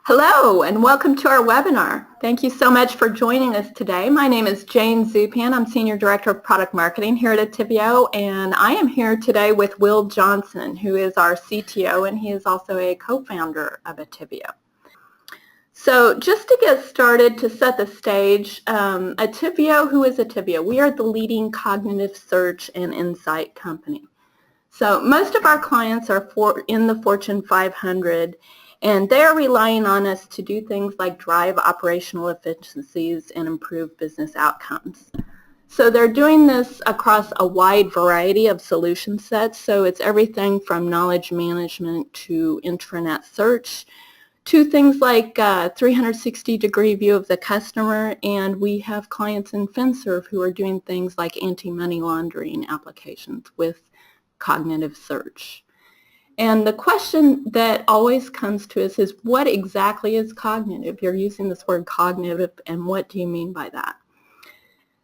Hello and welcome to our webinar. Thank you so much for joining us today. My name is Jane Zupan. I'm Senior Director of Product Marketing here at Attivio, and I am here today with Will Johnson, who is our CTO, and he is also a co-founder of Attivio. So just to get started, to set the stage, Attivio, who is Attivio? We are the leading cognitive search and insight company. So most of our clients are in the Fortune 500, and they're relying on us to do things like drive operational efficiencies and improve business outcomes. So they're doing this across a wide variety of solution sets. So it's everything from knowledge management to intranet search to things like 360-degree view of the customer. And we have clients in FinServe who are doing things like anti-money laundering applications with cognitive search. And the question that always comes to us is, what exactly is cognitive? You're using this word cognitive, and what do you mean by that?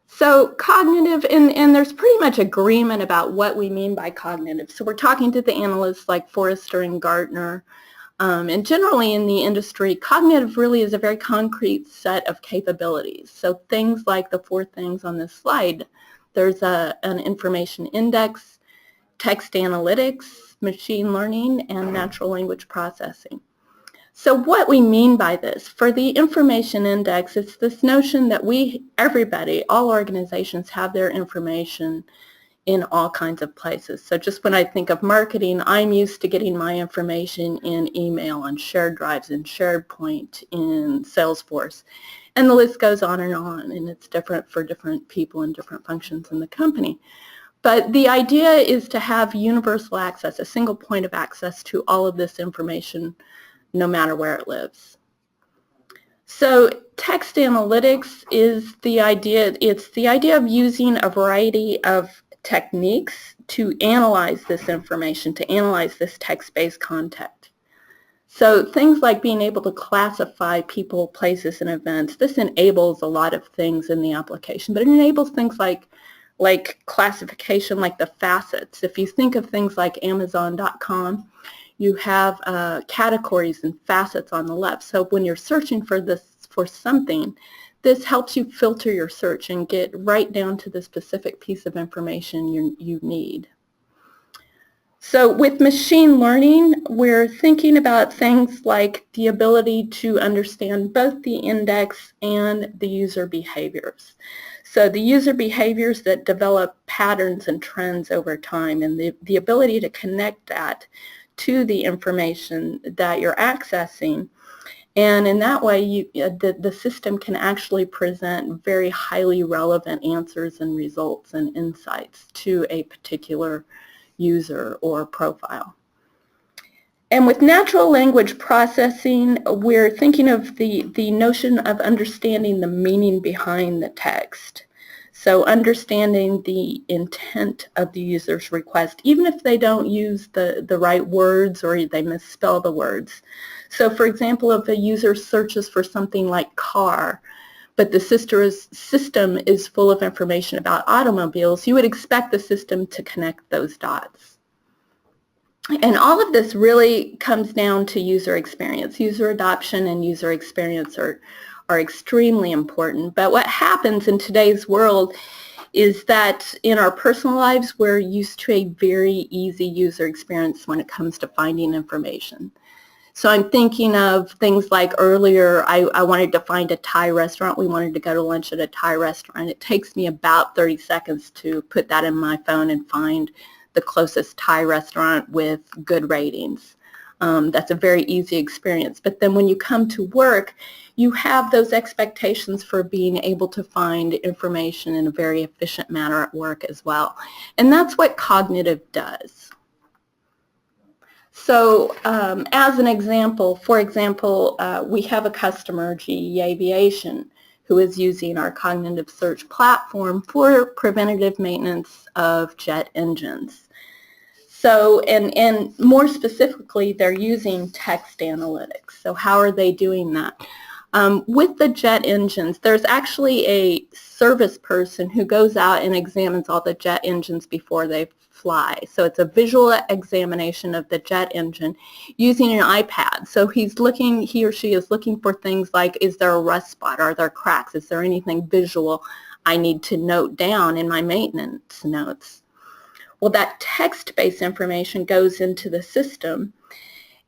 So cognitive, and there's pretty much agreement about what we mean by cognitive. So we're talking to the analysts like Forrester and Gartner, and generally in the industry, cognitive really is a very concrete set of capabilities. So things like the four things on this slide. There's an information index, text analytics, machine learning, and natural language processing. So what we mean by this, for the information index, it's this notion that everybody, all organizations have their information in all kinds of places. So just when I think of marketing, I'm used to getting my information in email, on shared drives, in SharePoint, in Salesforce, and the list goes on, and it's different for different people and different functions in the company. But the idea is to have universal access, a single point of access to all of this information, no matter where it lives. So text analytics is the idea. It's the idea of using a variety of techniques to analyze this information, to analyze this text-based content. So things like being able to classify people, places, and events. This enables a lot of things in the application, but it enables things like classification, like the facets. If you think of things like Amazon.com, you have categories and facets on the left. So when you're searching for something, this helps you filter your search and get right down to the specific piece of information you need. So with machine learning, we're thinking about things like the ability to understand both the index and the user behaviors. So the user behaviors that develop patterns and trends over time, and the ability to connect that to the information that you're accessing. And in that way, the system can actually present very highly relevant answers and results and insights to a particular user or profile. And with natural language processing, we're thinking of the notion of understanding the meaning behind the text. So understanding the intent of the user's request, even if they don't use the right words or they misspell the words. So for example, if a user searches for something like car, but the system is full of information about automobiles, you would expect the system to connect those dots. And all of this really comes down to user experience. User adoption and user experience are extremely important. But what happens in today's world is that in our personal lives, we're used to a very easy user experience when it comes to finding information. So I'm thinking of things like earlier, I wanted to find a Thai restaurant. We wanted to go to lunch at a Thai restaurant. It takes me about 30 seconds to put that in my phone and find the closest Thai restaurant with good ratings. That's a very easy experience. But then when you come to work, you have those expectations for being able to find information in a very efficient manner at work as well. And that's what cognitive does. So as an example, for example, we have a customer, GE Aviation, who is using our cognitive search platform for preventative maintenance of jet engines. So, and more specifically, they're using text analytics. So how are they doing that? With the jet engines, there's actually a service person who goes out and examines all the jet engines before they fly. So it's a visual examination of the jet engine using an iPad. So he or she is looking for things like, is there a rust spot? Are there cracks? Is there anything visual I need to note down in my maintenance notes? Well, that text-based information goes into the system,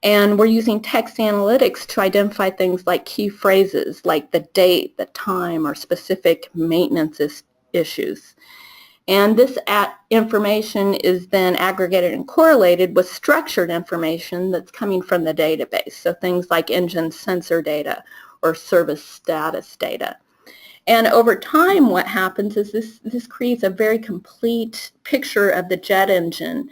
and we're using text analytics to identify things like key phrases, like the date, the time, or specific maintenance issues. And this information is then aggregated and correlated with structured information that's coming from the database. So things like engine sensor data or service status data. And over time, what happens is this creates a very complete picture of the jet engine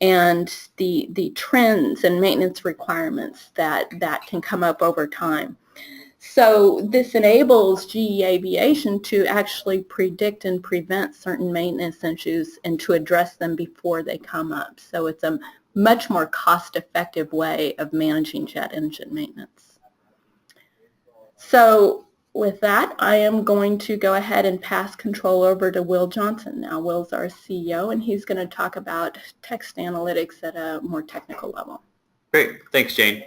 and the trends and maintenance requirements that can come up over time. So this enables GE Aviation to actually predict and prevent certain maintenance issues and to address them before they come up. So it's a much more cost-effective way of managing jet engine maintenance. So with that, I am going to go ahead and pass control over to Will Johnson. Now, Will's our CEO, and he's going to talk about text analytics at a more technical level. Great. Thanks, Jane.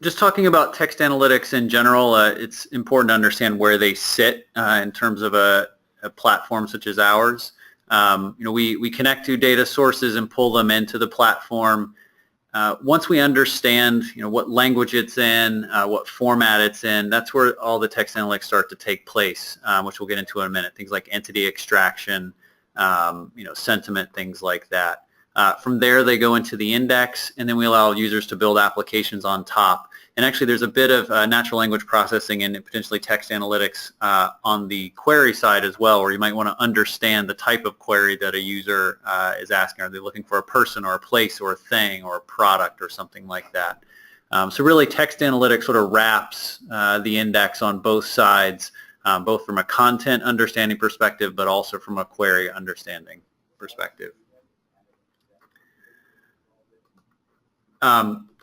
Just talking about text analytics in general, it's important to understand where they sit in terms of a platform such as ours. We connect to data sources and pull them into the platform. Once we understand, what language it's in, what format it's in, that's where all the text analytics start to take place, which we'll get into in a minute. Things like entity extraction, sentiment, things like that. From there, they go into the index, and then we allow users to build applications on top. And actually, there's a bit of natural language processing and potentially text analytics on the query side as well, where you might want to understand the type of query that a user is asking. Are they looking for a person or a place or a thing or a product or something like that? So really, text analytics sort of wraps the index on both sides, both from a content understanding perspective, but also from a query understanding perspective.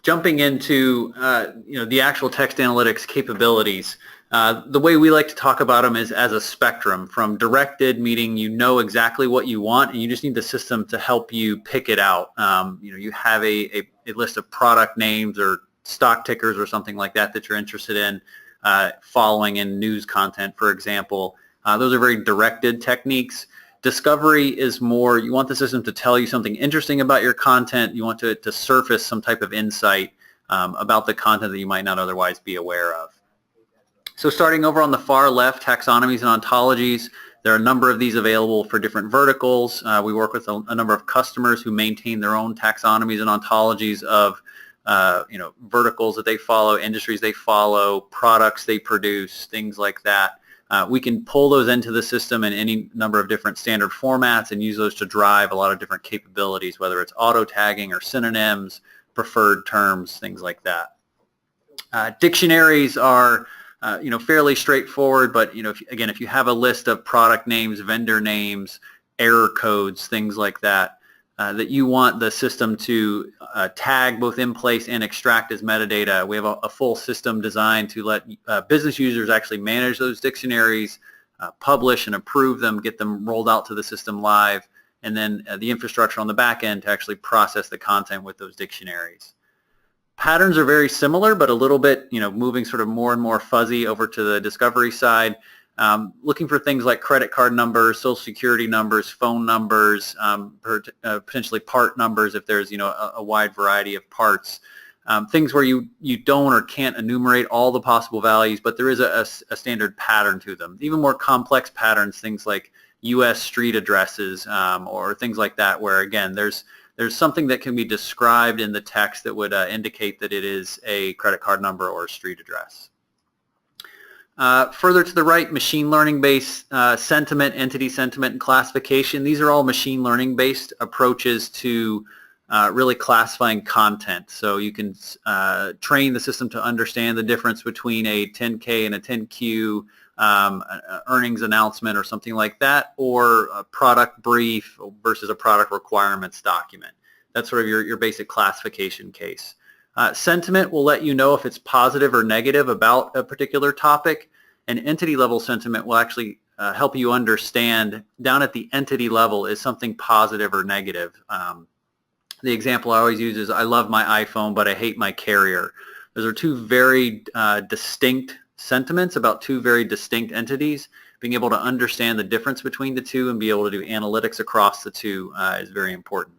Jumping into the actual text analytics capabilities, the way we like to talk about them is as a spectrum, from directed, meaning you know exactly what you want and you just need the system to help you pick it out. You have a list of product names or stock tickers or something like that you're interested in, following in news content, for example. Those are very directed techniques. Discovery is more, you want the system to tell you something interesting about your content. You want to surface some type of insight about the content that you might not otherwise be aware of. So starting over on the far left, taxonomies and ontologies. There are a number of these available for different verticals. We work with a number of customers who maintain their own taxonomies and ontologies of verticals that they follow, industries they follow, products they produce, things like that. We can pull those into the system in any number of different standard formats and use those to drive a lot of different capabilities, whether it's auto tagging or synonyms, preferred terms, things like that. Dictionaries are fairly straightforward, but if you have a list of product names, vendor names, error codes, things like that, that you want the system to tag both in place and extract as metadata. We have a full system designed to let business users actually manage those dictionaries, publish and approve them, get them rolled out to the system live, and then the infrastructure on the back end to actually process the content with those dictionaries. Patterns are very similar, but a little bit, moving sort of more and more fuzzy over to the discovery side. Looking for things like credit card numbers, social security numbers, phone numbers, potentially part numbers if there's a wide variety of parts. Things where you don't or can't enumerate all the possible values, but there is a standard pattern to them. Even more complex patterns, things like U.S. street addresses or things like that, where again there's something that can be described in the text that would indicate that it is a credit card number or a street address. Further to the right, machine learning-based sentiment, entity sentiment, and classification. These are all machine learning-based approaches to really classifying content. So you can train the system to understand the difference between a 10K and a 10Q earnings announcement or something like that, or a product brief versus a product requirements document. That's sort of your basic classification case. Sentiment will let you know if it's positive or negative about a particular topic, and entity level sentiment will actually help you understand down at the entity level is something positive or negative. The example I always use is, I love my iPhone, but I hate my carrier. Those are two very distinct sentiments about two very distinct entities. Being able to understand the difference between the two and be able to do analytics across the two is very important.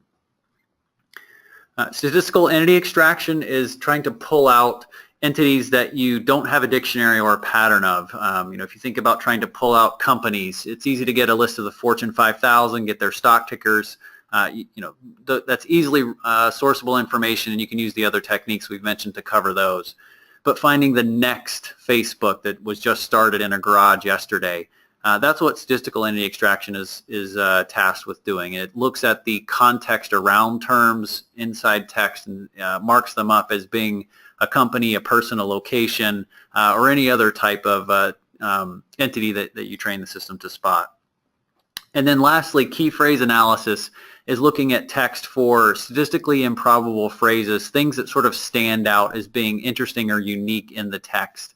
Statistical entity extraction is trying to pull out entities that you don't have a dictionary or a pattern of. If you think about trying to pull out companies, it's easy to get a list of the Fortune 5000, get their stock tickers. That's easily sourceable information, and you can use the other techniques we've mentioned to cover those. But finding the next Facebook that was just started in a garage yesterday, that's what statistical entity extraction is tasked with doing. It looks at the context around terms inside text and marks them up as being a company, a person, a location, or any other type of entity that you train the system to spot. And then lastly, key phrase analysis is looking at text for statistically improbable phrases, things that sort of stand out as being interesting or unique in the text.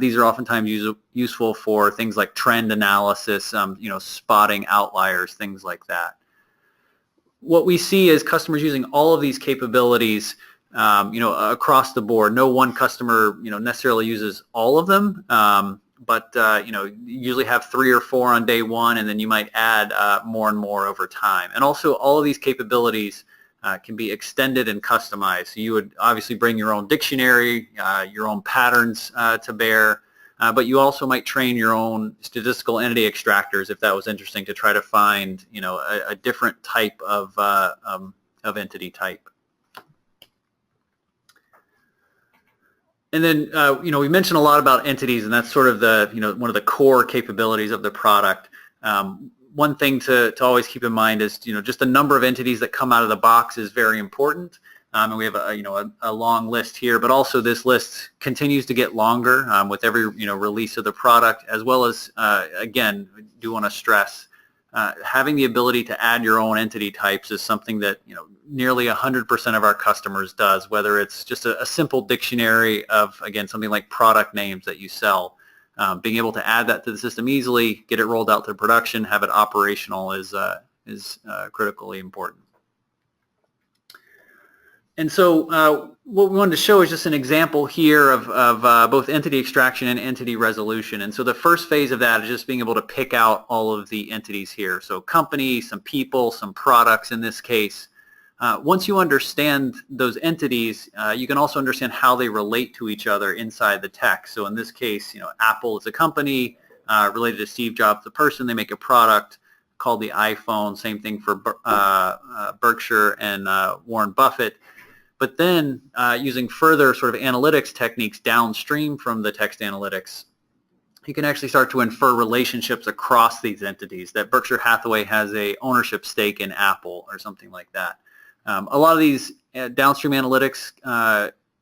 These are oftentimes useful for things like trend analysis, spotting outliers, things like that. What we see is customers using all of these capabilities, across the board. No one customer, necessarily uses all of them, but you usually have 3 or 4 on day one, and then you might add more and more over time. And also, all of these capabilities can be extended and customized. So you would obviously bring your own dictionary, your own patterns to bear, but you also might train your own statistical entity extractors if that was interesting, to try to find a different type of entity type. And then, we mentioned a lot about entities, and that's sort of the, one of the core capabilities of the product. One thing to always keep in mind is, just the number of entities that come out of the box is very important. And we have a long list here, but also this list continues to get longer with every, release of the product, as well as, again, I do want to stress, having the ability to add your own entity types is something that nearly 100% of our customers does, whether it's just a simple dictionary of, again, something like product names that you sell. Being able to add that to the system easily, get it rolled out to production, have it operational is critically important. And so what we wanted to show is just an example here of both entity extraction and entity resolution. And so the first phase of that is just being able to pick out all of the entities here. So company, some people, some products in this case. Once you understand those entities, you can also understand how they relate to each other inside the text. So in this case, Apple is a company related to Steve Jobs, the person. They make a product called the iPhone. Same thing for Berkshire and Warren Buffett. But then using further sort of analytics techniques downstream from the text analytics, you can actually start to infer relationships across these entities, that Berkshire Hathaway has a ownership stake in Apple or something like that. A lot of these downstream analytics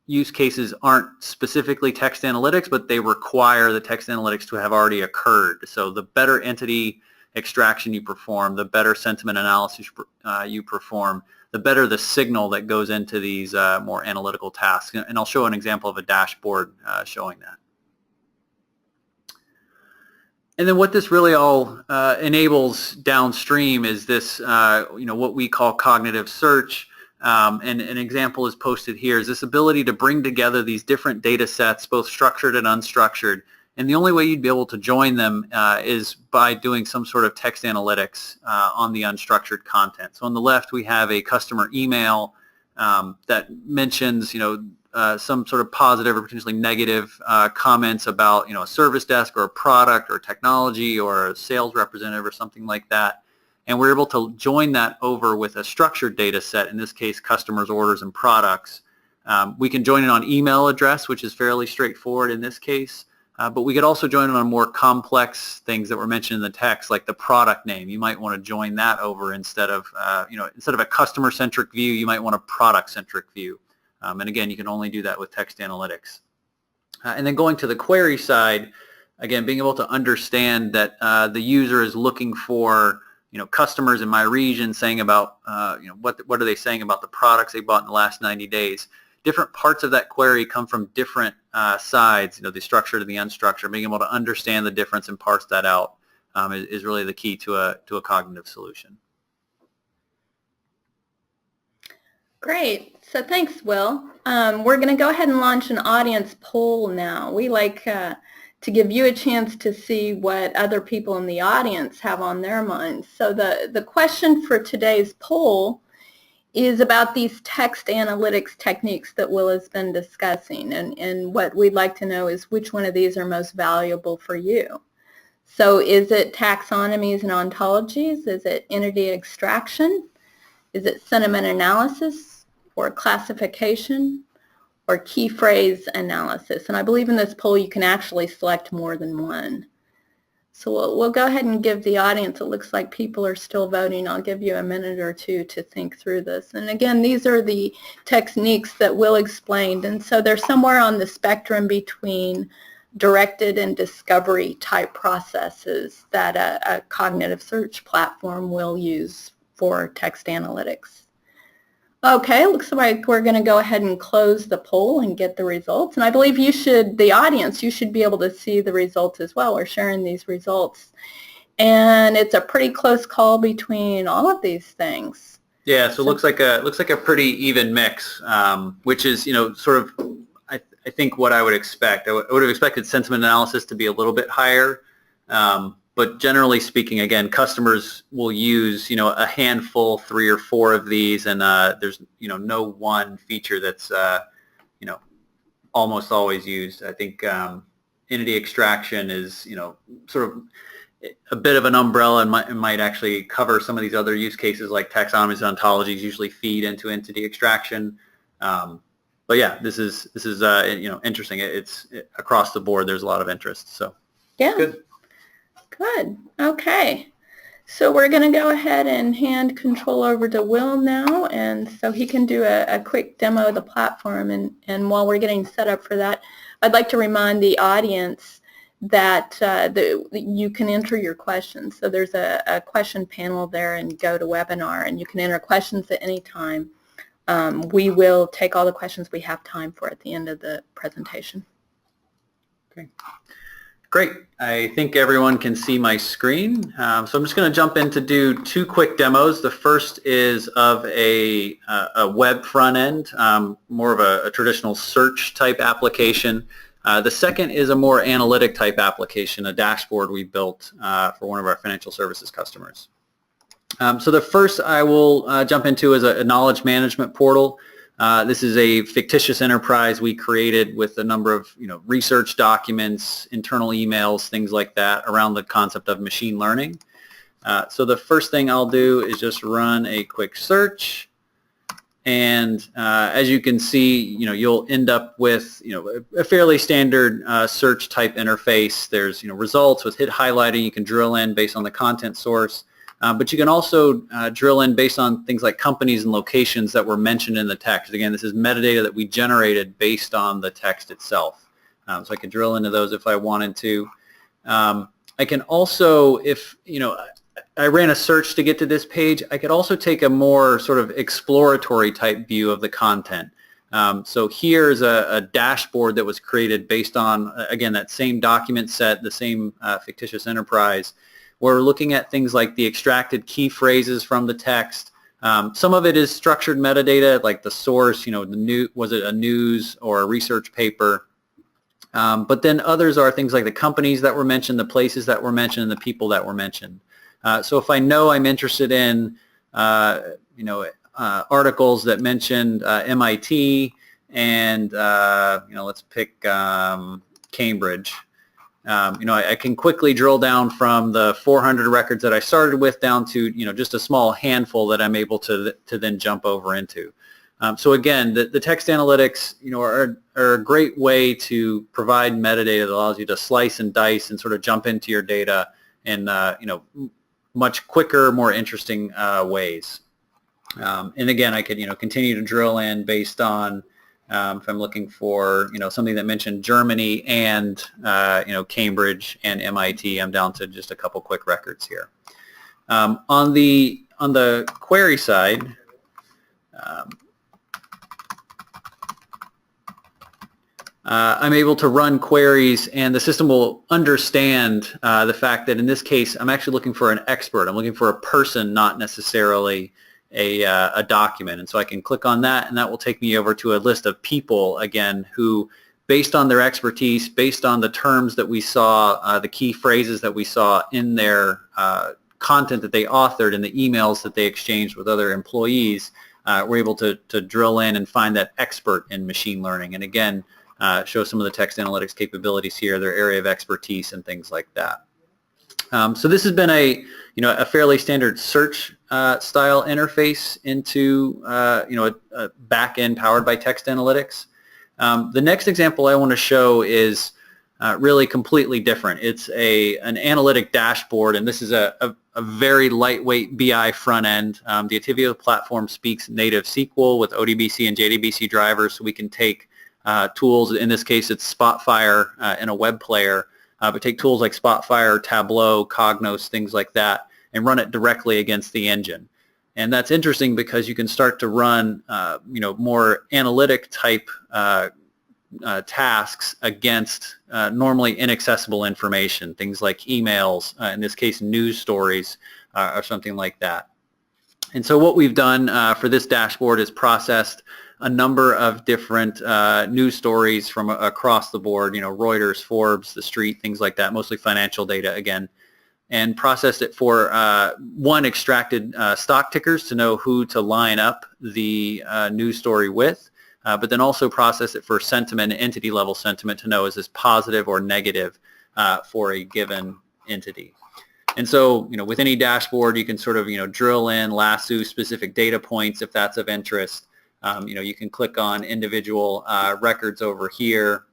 use cases aren't specifically text analytics, but they require the text analytics to have already occurred. So the better entity extraction you perform, the better sentiment analysis you perform, the better the signal that goes into these more analytical tasks. And I'll show an example of a dashboard showing that. And then what this really all enables downstream is this, what we call cognitive search. And an example is posted here, is this ability to bring together these different data sets, both structured and unstructured. And the only way you'd be able to join them is by doing some sort of text analytics on the unstructured content. So on the left, we have a customer email that mentions, some sort of positive or potentially negative comments about, a service desk or a product or technology or a sales representative or something like that. And we're able to join that over with a structured data set, in this case, customers, orders, and products. We can join it on email address, which is fairly straightforward in this case. But we could also join it on more complex things that were mentioned in the text, like the product name. You might want to join that over instead of, instead of a customer-centric view, you might want a product-centric view. And again, you can only do that with text analytics. And then going to the query side, again, being able to understand that the user is looking for, customers in my region saying about, what are they saying about the products they bought in the last 90 days. Different parts of that query come from different sides, the structured and the unstructured, being able to understand the difference and parse that out is really the key to a cognitive solution. Great. So thanks, Will. We're going to go ahead and launch an audience poll now. We like to give you a chance to see what other people in the audience have on their minds. So the question for today's poll is about these text analytics techniques that Will has been discussing. And what we'd like to know is which one of these are most valuable for you. So is it taxonomies and ontologies? Is it entity extraction? Is it sentiment analysis or classification or key phrase analysis? And I believe in this poll you can actually select more than one. So we'll go ahead and give the audience, it looks like people are still voting. I'll give you a minute or two to think through this. And again, these are the techniques that Will explained. And so they're somewhere on the spectrum between directed and discovery type processes that a cognitive search platform will use for text analytics. Okay, looks like we're going to go ahead and close the poll and get the results. And I believe you should, the audience, you should be able to see the results as well. We're sharing these results. And it's a pretty close call between all of these things. Yeah, so it looks like a pretty even mix, which is, sort of, I think what I would expect. I would have expected sentiment analysis to be a little bit higher. But generally speaking, again, customers will use, a handful, 3 or 4 of these, and there's, no one feature that's, almost always used. I think entity extraction is, sort of a bit of an umbrella and might actually cover some of these other use cases like taxonomies and ontologies usually feed into entity extraction. But yeah, this is interesting. It's across the board. There's a lot of interest. So yeah. Good. Good. Okay. So we're going to go ahead and hand control over to Will now, and so he can do a quick demo of the platform. And while we're getting set up for that, I'd like to remind the audience that you can enter your questions. So there's a question panel there in GoToWebinar, and you can enter questions at any time. We will take all the questions we have time for at the end of the presentation. Okay. Great. I think everyone can see my screen. So I'm just going to jump in to do 2 quick demos. The first is of a web front end, more of a traditional search type application. The second is a more analytic type application, a dashboard we built for one of our financial services customers. So the first I will jump into is a knowledge management portal. This is a fictitious enterprise we created with a number of research documents, internal emails, things like that around the concept of machine learning. So the first thing I'll do is just run a quick search, and as you can see, you'll end up with a fairly standard search type interface. There's results with hit highlighting. You can drill in based on the content source. But you can also drill in based on things like companies and locations that were mentioned in the text. Again, this is metadata that we generated based on the text itself. So I could drill into those if I wanted to. I can also, if I ran a search to get to this page, I could also take a more sort of exploratory type view of the content. So here's a dashboard that was created based on, again, that same document set, the same fictitious enterprise. We're looking at things like the extracted key phrases from the text. Some of it is structured metadata, like the source, was it a news or a research paper? But then others are things like the companies that were mentioned, the places that were mentioned, and the people that were mentioned. So if I know I'm interested in, articles that mentioned MIT and, let's pick Cambridge. I can quickly drill down from the 400 records that I started with down to, just a small handful that I'm able to then jump over into. So again, the text analytics, are a great way to provide metadata that allows you to slice and dice and sort of jump into your data in, much quicker, more interesting ways. And again, I could, continue to drill in based on if I'm looking for, something that mentioned Germany and, Cambridge and MIT, I'm down to just a couple quick records here. On the query side, I'm able to run queries, and the system will understand the fact that in this case I'm actually looking for an expert. I'm looking for a person, not necessarily a document. And so I can click on that, and that will take me over to a list of people, again, who, based on their expertise, based on the terms that we saw, the key phrases that we saw in their content that they authored and the emails that they exchanged with other employees, we're able to drill in and find that expert in machine learning. And again, show some of the text analytics capabilities here, their area of expertise and things like that. So this has been a fairly standard search style interface into a back-end powered by text analytics. The next example I want to show is really completely different. It's an analytic dashboard, and this is a very lightweight BI front end. The Attivio platform speaks native SQL with ODBC and JDBC drivers, so we can take tools, in this case it's Spotfire in a web player, but take tools like Spotfire, Tableau, Cognos, things like that, and run it directly against the engine. And that's interesting because you can start to run more analytic type tasks against normally inaccessible information, things like emails, in this case news stories, or something like that. And so what we've done for this dashboard is processed a number of different news stories from across the board, Reuters, Forbes, The Street, things like that, mostly financial data again, and processed it for extracted stock tickers to know who to line up the news story with, but then also process it for sentiment, entity level sentiment, to know is this positive or negative for a given entity. And so, with any dashboard, you can sort of, drill in, lasso specific data points if that's of interest. You can click on individual records over here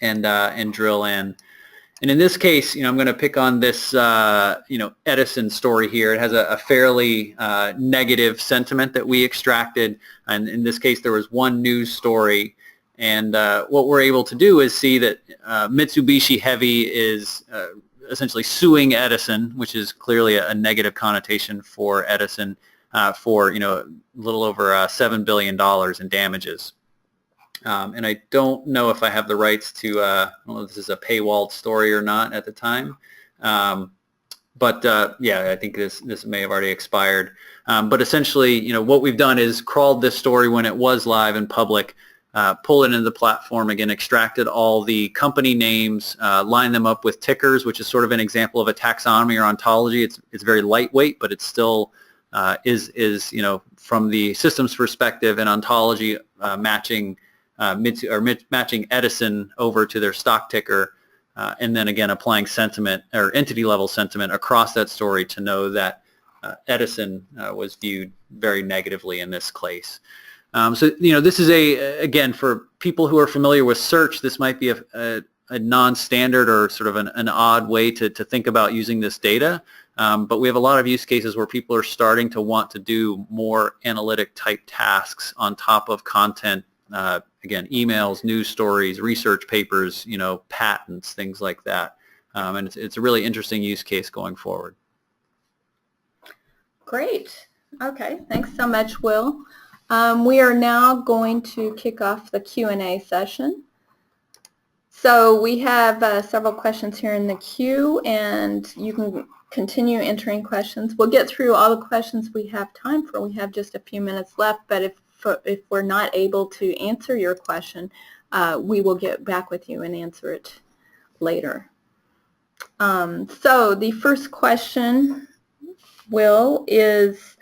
and drill in. And in this case, I'm going to pick on this, Edison story here. It has a fairly negative sentiment that we extracted. And in this case, there was one news story. And what we're able to do is see that Mitsubishi Heavy is essentially suing Edison, which is clearly a negative connotation for Edison, for a little over $7 billion in damages. And I don't know if I have the rights to, I don't know if this is a paywalled story or not at the time, but yeah, I think this may have already expired. But essentially, what we've done is crawled this story when it was live in public, pull it into the platform, again, extracted all the company names, line them up with tickers, which is sort of an example of a taxonomy or ontology. It's very lightweight, but it's still is from the system's perspective, an ontology matching matching Edison over to their stock ticker, and then again applying sentiment or entity level sentiment across that story to know that Edison was viewed very negatively in this case. So this is again, for people who are familiar with search, this might be a non-standard or sort of an odd way to think about using this data. But we have a lot of use cases where people are starting to want to do more analytic type tasks on top of content, again, emails, news stories, research papers, patents, things like that. And it's a really interesting use case going forward. Great. Okay, thanks so much, Will. We are now going to kick off the Q&A session. So we have several questions here in the queue, and you can continue entering questions. We'll get through all the questions we have time for. We have just a few minutes left, but if we're not able to answer your question, we will get back with you and answer it later. So the first question, Will, is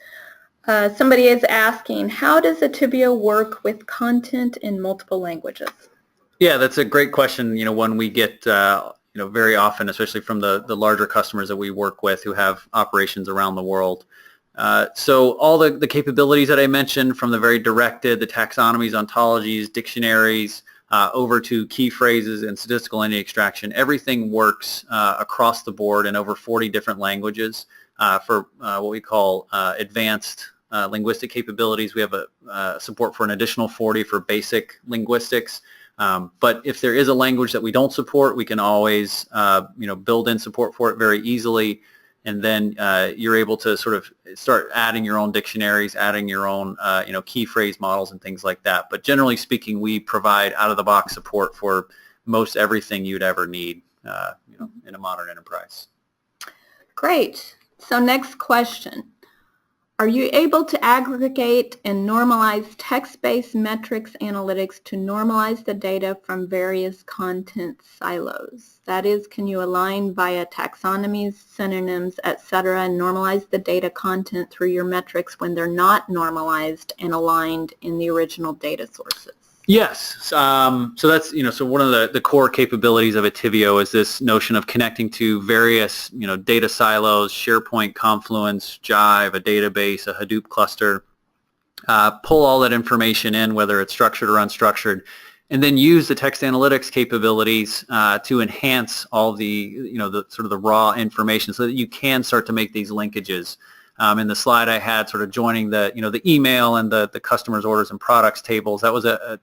somebody is asking, how does Attivio work with content in multiple languages? Yeah, that's a great question. One we get very often, especially from the larger customers that we work with who have operations around the world. So all the capabilities that I mentioned, from the very directed, the taxonomies, ontologies, dictionaries, over to key phrases and statistical entity extraction, everything works across the board in over 40 different languages. For what we call advanced linguistic capabilities, we have a support for an additional 40 for basic linguistics. But if there is a language that we don't support, we can always build in support for it very easily. and then you're able to sort of start adding your own dictionaries, adding your own key phrase models and things like that. But generally speaking, we provide out-of-the-box support for most everything you'd ever need in a modern enterprise. Great. So next question. Are you able to aggregate and normalize text-based metrics analytics to normalize the data from various content silos? That is, can you align via taxonomies, synonyms, etc., and normalize the data content through your metrics when they're not normalized and aligned in the original data sources? Yes. So that's, so one of the core capabilities of Attivio is this notion of connecting to various, data silos, SharePoint, Confluence, Jive, a database, a Hadoop cluster, pull all that information in, whether it's structured or unstructured, and then use the text analytics capabilities to enhance all the, the sort of the raw information so that you can start to make these linkages. In the slide I had sort of joining the, the email and the customers' orders and products tables, that was a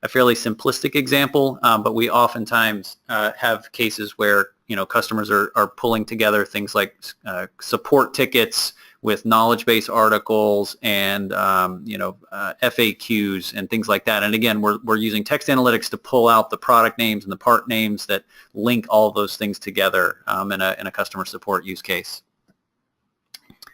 fairly simplistic example, but we oftentimes have cases where, customers are pulling together things like support tickets with knowledge base articles and, FAQs and things like that. And again, we're using text analytics to pull out the product names and the part names that link all those things together in a customer support use case.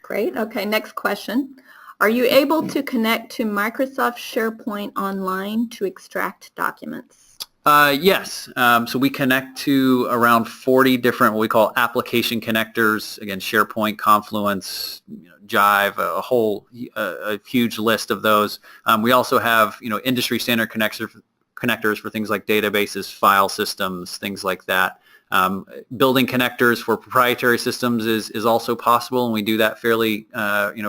Great. Okay, next question. Are you able to connect to Microsoft SharePoint Online to extract documents? Yes. So we connect to around 40 different what we call application connectors. Again, SharePoint, Confluence, Jive, a huge list of those. We also have industry standard connectors for things like databases, file systems, things like that. Building connectors for proprietary systems is also possible, and we do that fairly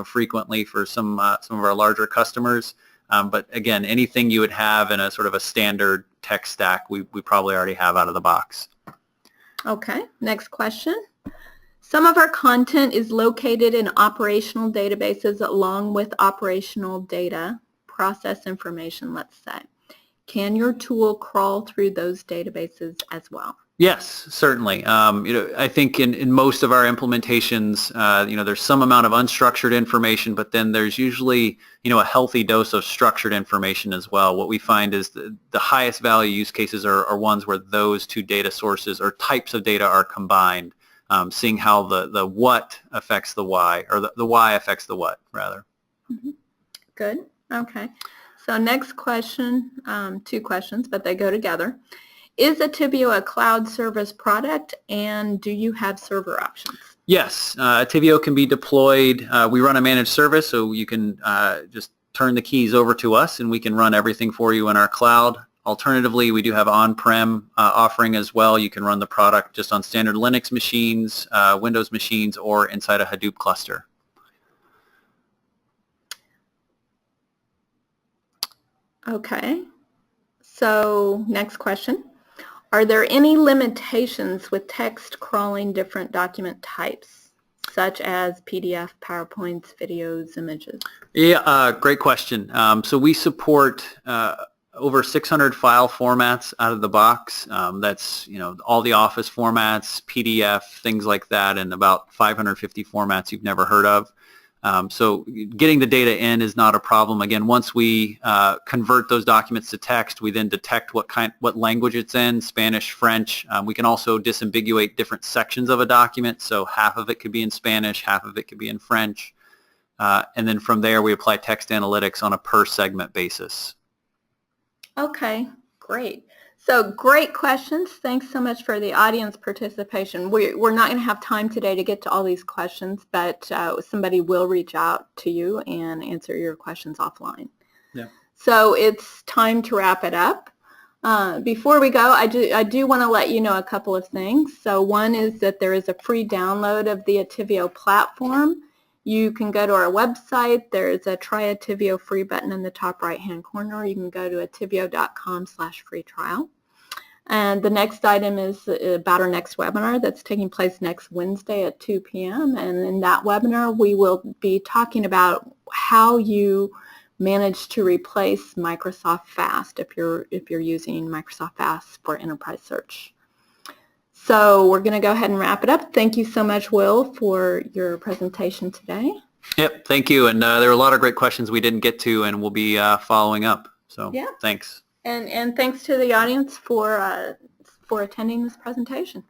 frequently for some of our larger customers. But again, anything you would have in a sort of a standard tech stack, we probably already have out of the box. Okay, next question. Some of our content is located in operational databases along with operational data, process information, let's say. Can your tool crawl through those databases as well? Yes, certainly. I think in most of our implementations, there's some amount of unstructured information, but then there's usually, a healthy dose of structured information as well. What we find is the highest value use cases are ones where those two data sources or types of data are combined, seeing how the what affects the why, or the why affects the what, rather. Mm-hmm. Good. Okay. So next question, two questions, but they go together. Is Attivio a cloud service product, and do you have server options? Yes, Attivio can be deployed. We run a managed service, so you can just turn the keys over to us, and we can run everything for you in our cloud. Alternatively, we do have on-prem offering as well. You can run the product just on standard Linux machines, Windows machines, or inside a Hadoop cluster. Okay, so next question. Are there any limitations with text crawling different document types, such as PDF, PowerPoints, videos, images? Yeah, great question. So we support over 600 file formats out of the box. That's, all the Office formats, PDF, things like that, and about 550 formats you've never heard of. So getting the data in is not a problem. Again, once we convert those documents to text, we then detect what language it's in, Spanish, French. We can also disambiguate different sections of a document, so half of it could be in Spanish, half of it could be in French. And then from there, we apply text analytics on a per segment basis. Okay, great. So great questions. Thanks so much for the audience participation. We're not going to have time today to get to all these questions, but somebody will reach out to you and answer your questions offline. Yeah. So it's time to wrap it up. Before we go, I do want to let you know a couple of things. So one is that there is a free download of the Attivio platform. You can go to our website. There's a Try Attivio free button in the top right-hand corner. You can go to attivio.com/free trial. And the next item is about our next webinar that's taking place next Wednesday at 2 p.m. And in that webinar, we will be talking about how you manage to replace Microsoft Fast if you're using Microsoft Fast for enterprise search. So we're going to go ahead and wrap it up. Thank you so much, Will, for your presentation today. Yep, thank you. And there were a lot of great questions we didn't get to, and we'll be following up. So yeah. Thanks. And thanks to the audience for attending this presentation.